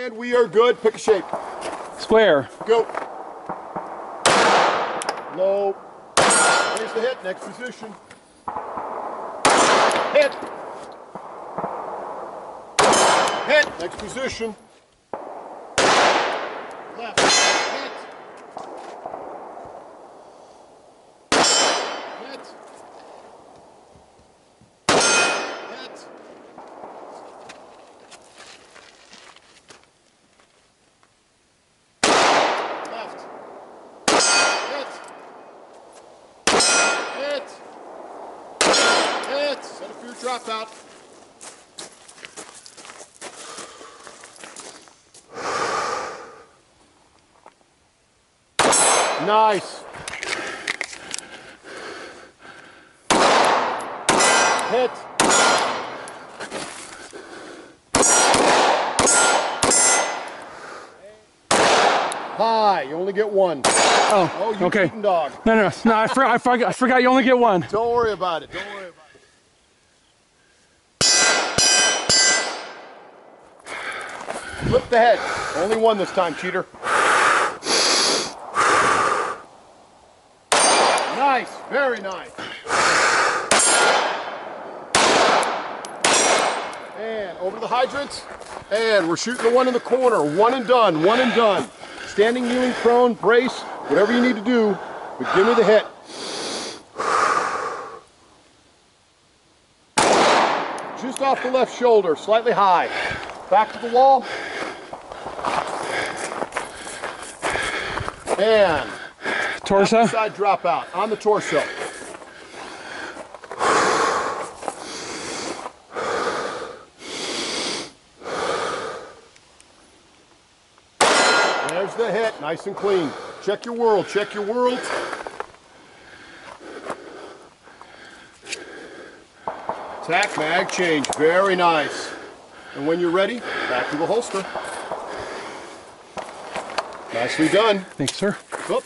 And we are good. Pick a shape. Square. Go. Low. Here's the hit. Next position. Hit. Hit. Next position. Left. Hit. Hit. Hit. Left. Hit. Hit. Hit. Set up for your dropout. Nice. Hit. High. You only get one. Oh, you okay. cheating dog. No. I forgot you only get one. Don't worry about it. Don't worry about it. Flip the head. Only one this time, cheater. Nice. Very nice. And over to the hydrants. And we're shooting the one in the corner. One and done. One and done. Standing, kneeling, prone, brace, whatever you need to do, but give me the hit. Just off the left shoulder, slightly high. Back to the wall. And torso. Side dropout on the torso. There's the hit, nice and clean. Check your world, check your world. Tack, mag, change, very nice. And when you're ready, back to the holster. Nicely done. Thanks, sir. Oop.